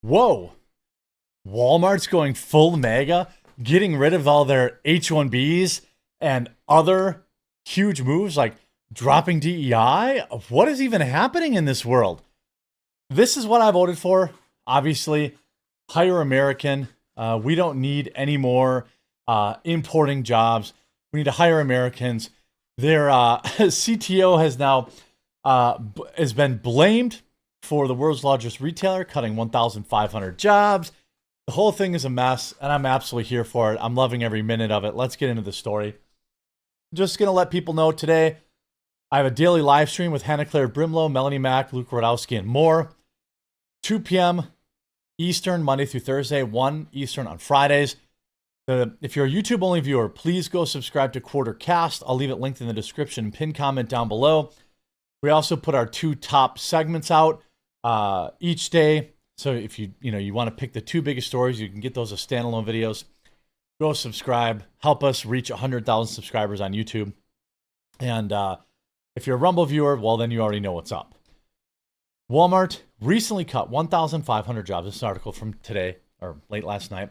Whoa, Walmart's going full mega, getting rid of all their H-1Bs and other huge moves like dropping DEI. What is even happening in this world? This is what I voted for. Obviously, hire American. We don't need any more importing jobs. We need to hire Americans. Their CTO has been blamed for the world's largest retailer cutting 1,500 jobs. The whole thing is a mess, and I'm absolutely here for it. I'm loving every minute of it. Let's get into the story. Just going to let people know today, I have a daily live stream with Hannah Claire Brimlow, Melanie Mack, Luke Rodowski, and more. 2 p.m. Eastern, Monday through Thursday, 1 Eastern on Fridays. If you're a YouTube-only viewer, please go subscribe to Quartercast. I'll leave it linked in the description and pinned comment down below. We also put our 2 top segments out each day. So if you want to pick the 2 biggest stories, you can get those as standalone videos. Go subscribe. Help us reach 100,000 subscribers on YouTube. And if you're a Rumble viewer, well, then you already know what's up. Walmart recently cut 1,500 jobs. This is an article from today, or late last night.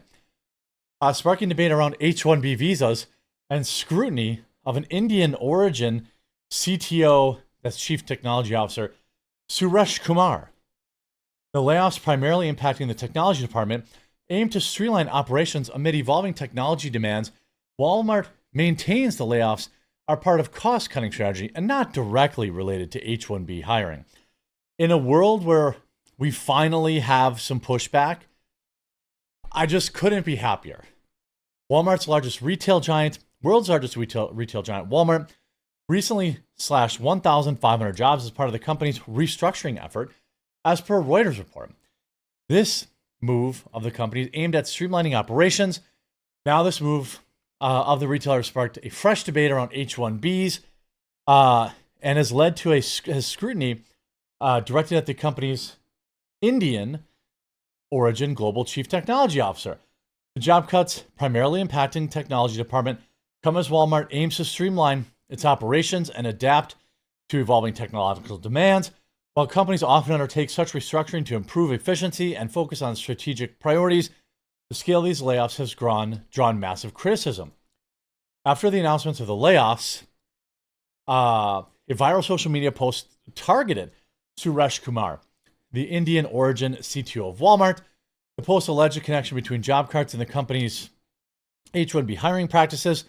Sparking debate around H-1B visas and scrutiny of an Indian origin CTO, that's Chief Technology Officer, Suresh Kumar. The layoffs, primarily impacting the technology department, aim to streamline operations amid evolving technology demands. Walmart maintains the layoffs are part of cost-cutting strategy and not directly related to H-1B hiring. In a world where we finally have some pushback, I just couldn't be happier. Walmart's largest retail giant, world's largest retail giant, Walmart, recently slashed 1,500 jobs as part of the company's restructuring effort, as per Reuters report. This move of the company is aimed at streamlining operations. Now this move of the retailer sparked a fresh debate around H-1Bs and has led to a scrutiny directed at the company's Indian origin global chief technology officer. The job cuts, primarily impacting technology department, come as Walmart aims to streamline its operations and adapt to evolving technological demands. While companies often undertake such restructuring to improve efficiency and focus on strategic priorities, the scale of these layoffs has drawn massive criticism. After the announcements of the layoffs, a viral social media post targeted Suresh Kumar, the Indian origin CTO of Walmart. The post alleged a connection between job cuts and the company's H-1B hiring practices.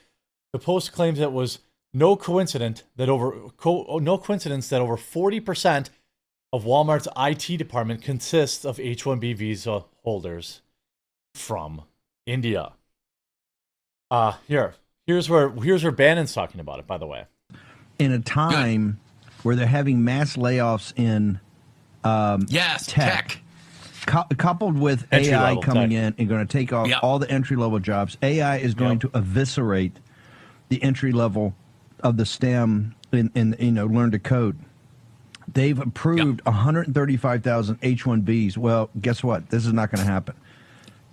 The post claims that it was no coincidence that over 40% of Walmart's IT department consists of H-1B visa holders from India. Here's where Bannon's talking about it, by the way. In a time where they're having mass layoffs in tech. Coupled with AI coming in and going to take off all the entry-level jobs, AI is going to eviscerate the entry level of the STEM in learn to code. They've approved 135,000 H-1Bs. Well, guess what? This is not going to happen.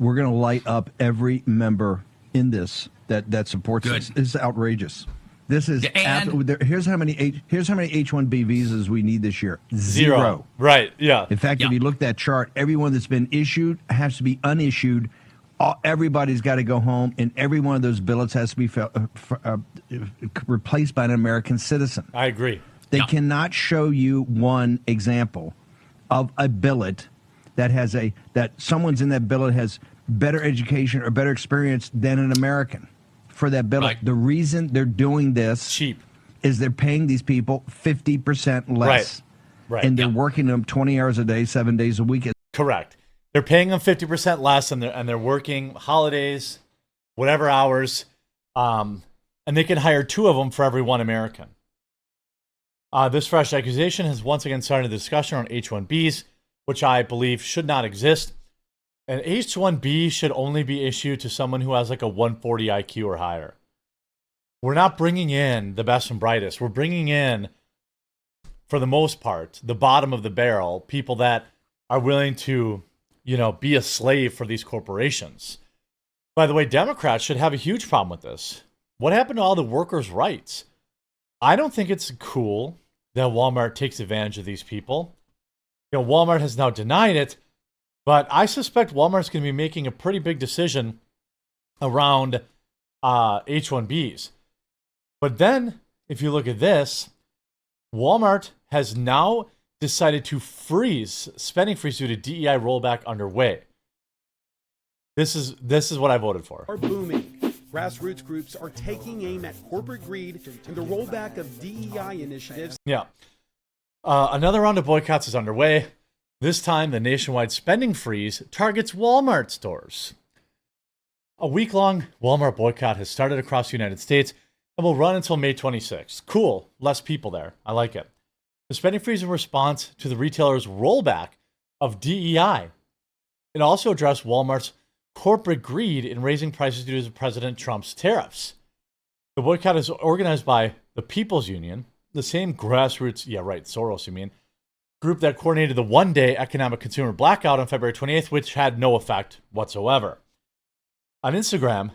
We're going to light up every member in this that supports this. This is outrageous. This is here's how many H-1B visas we need this year. Zero. Right. Yeah. In fact, if you look at that chart, everyone that's been issued has to be unissued. Everybody's got to go home, and every one of those billets has to be replaced by an American citizen. I agree. They cannot show you one example of a billet that someone's in that billet has better education or better experience than an American. For that billet. The reason they're doing this is they're paying these people 50% less. Right. And they're working them 20 hours a day, 7 days a week. Correct. They're paying them 50% less, and they're working holidays, whatever hours, and they can hire 2 of them for every 1 American. This fresh accusation has once again started a discussion on H-1Bs, which I believe should not exist. An H-1B should only be issued to someone who has like a 140 IQ or higher. We're not bringing in the best and brightest. We're bringing in, for the most part, the bottom of the barrel, people that are willing to, be a slave for these corporations. By the way, Democrats should have a huge problem with this. What happened to all the workers' rights? I don't think it's cool that Walmart takes advantage of these people. Walmart has now denied it, But I suspect Walmart's going to be making a pretty big decision around H-1Bs. But then, if you look at this, Walmart has now decided to freeze spending freeze due to DEI rollback underway. This is what I voted for. Are booming. Grassroots groups are taking aim at corporate greed and the rollback of DEI initiatives. Yeah. Another round of boycotts is underway. This time, the nationwide spending freeze targets Walmart stores. A week-long Walmart boycott has started across the United States and will run until May 26th. Cool. Less people there. I like it. The spending freeze is in response to the retailer's rollback of DEI. It also addressed Walmart's corporate greed in raising prices due to President Trump's tariffs. The boycott is organized by the People's Union, the same grassroots, Soros, group that coordinated the one-day economic consumer blackout on February 28th, which had no effect whatsoever. On Instagram,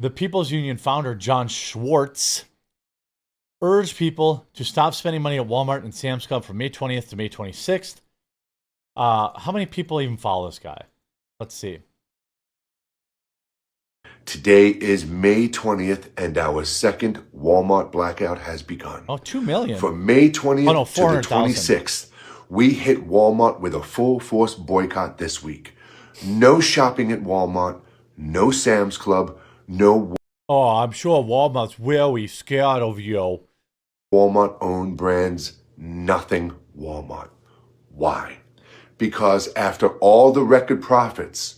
the People's Union founder, John Schwartz, urged people to stop spending money at Walmart and Sam's Club from May 20th to May 26th. How many people even follow this guy? Let's see. Today is May 20th, and our second Walmart blackout has begun. Oh, 2 million. From May 20th to the 26th, we hit Walmart with a full-force boycott this week. No shopping at Walmart, no Sam's Club, no... Oh, I'm sure Walmart's really scared of you. Walmart-owned brands, nothing Walmart. Why? Because after all the record profits,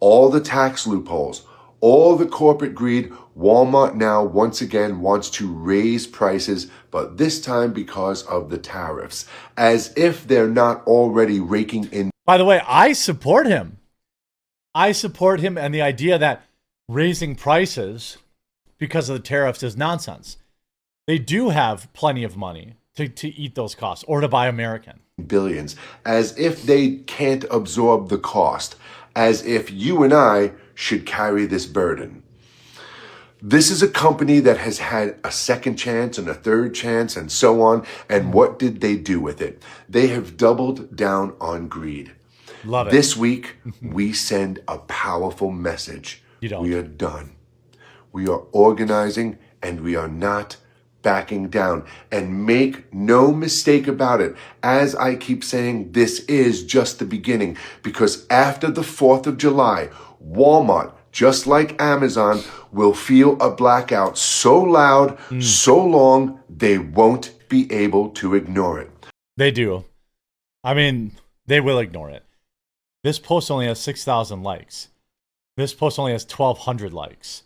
all the tax loopholes, all the corporate greed, Walmart now once again wants to raise prices, but this time because of the tariffs, as if they're not already raking in. By the way, I support him. I support him and the idea that raising prices because of the tariffs is nonsense. They do have plenty of money to eat those costs or to buy American. Billions, as if they can't absorb the cost, as if you and I should carry this burden. This is a company that has had a second chance and a third chance and so on. And what did they do with it? They have doubled down on greed. Love it. This week, we send a powerful message. You don't. We are done. We are organizing and we are not backing down. And make no mistake about it. As I keep saying, this is just the beginning, because after the 4th of July, Walmart, just like Amazon, will feel a blackout so loud, so long, they won't be able to ignore it. They do. I mean, they will ignore it. This post only has 6,000 likes. This post only has 1,200 likes.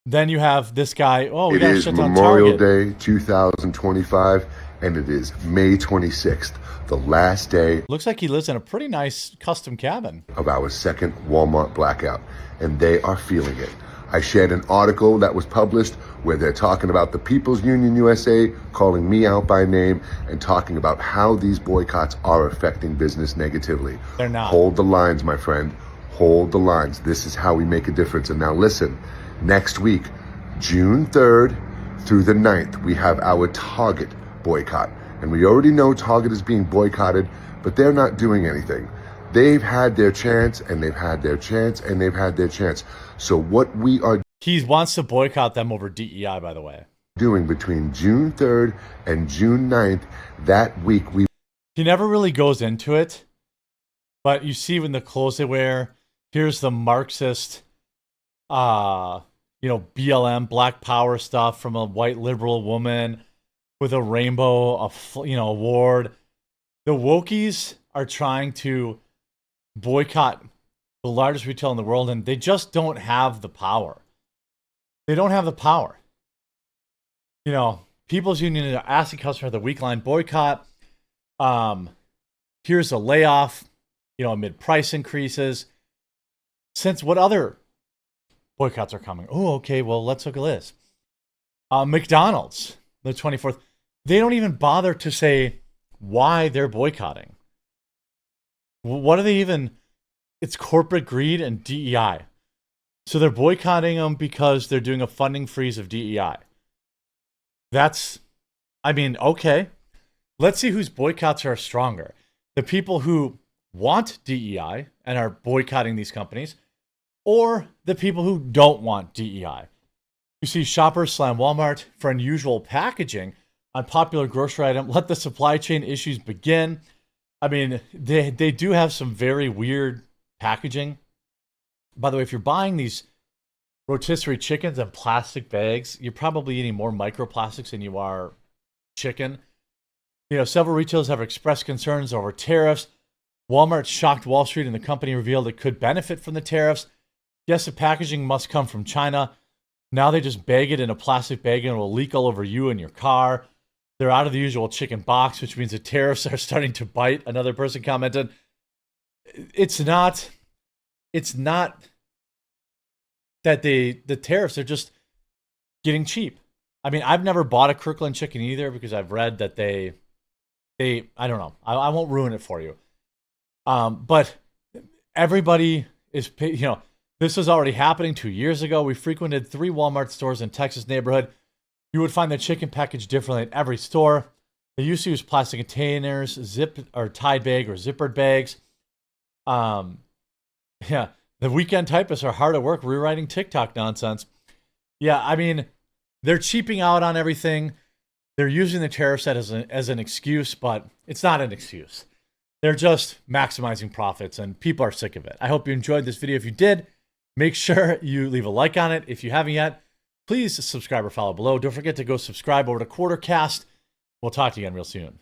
Then you have this guy. Oh, we got to shut down Memorial Target. Day 2025, and it is May 26th, the last day. Looks like he lives in a pretty nice custom cabin. Of our second Walmart blackout, and they are feeling it. I shared an article that was published where they're talking about the People's Union USA, calling me out by name, and talking about how these boycotts are affecting business negatively. They're not. Hold the lines, my friend. Hold the lines. This is how we make a difference. And now listen, next week, June 3rd through the 9th, we have our Target boycott. And we already know Target is being boycotted, but they're not doing anything. They've had their chance, and they've had their chance, and they've had their chance. So what we are... He wants to boycott them over DEI, by the way. ...doing between June 3rd and June 9th, that week we... He never really goes into it, but you see when the clothes they wear, here's the Marxist, BLM, Black Power stuff from a white liberal woman with a rainbow, award. The wokies are trying to boycott the largest retailer in the world, and they just don't have the power. They don't have the power. People's Union is asking customers the week-line boycott. Here's a layoff, amid price increases. Since what other boycotts are coming? Oh, okay, well, let's look at this. McDonald's, the 24th. They don't even bother to say why they're boycotting. What are they even? It's corporate greed and DEI. So they're boycotting them because they're doing a funding freeze of DEI. Okay. Let's see whose boycotts are stronger. the people who want DEI and are boycotting these companies, or the people who don't want DEI. You see shoppers slam Walmart for unusual packaging on popular grocery item. Let the supply chain issues begin. I mean, they do have some very weird packaging. By the way, if you're buying these rotisserie chickens in plastic bags, you're probably eating more microplastics than you are chicken. You know, several retailers have expressed concerns over tariffs. Walmart shocked Wall Street, and the company revealed it could benefit from the tariffs. Yes, the packaging must come from China. Now they just bag it in a plastic bag and it will leak all over you and your car. They're out of the usual chicken box, which means the tariffs are starting to bite. Another person commented, it's not that the tariffs are just getting cheap. I mean, I've never bought a Kirkland chicken either because I've read that they I don't know. I won't ruin it for you. But everybody is, you know, this was already happening 2 years ago. We frequented 3 Walmart stores in Texas neighborhood. You would find the chicken packaged differently at every store. They used to use plastic containers, zip or Tide bag or zippered bags. Yeah, the weekend typists are hard at work rewriting TikTok nonsense. Yeah, I mean, they're cheaping out on everything. They're using the tariffs as an excuse, but it's not an excuse. They're just maximizing profits, and people are sick of it. I hope you enjoyed this video. If you did, make sure you leave a like on it. If you haven't yet, please subscribe or follow below. Don't forget to go subscribe over to Quartercast. We'll talk to you again real soon.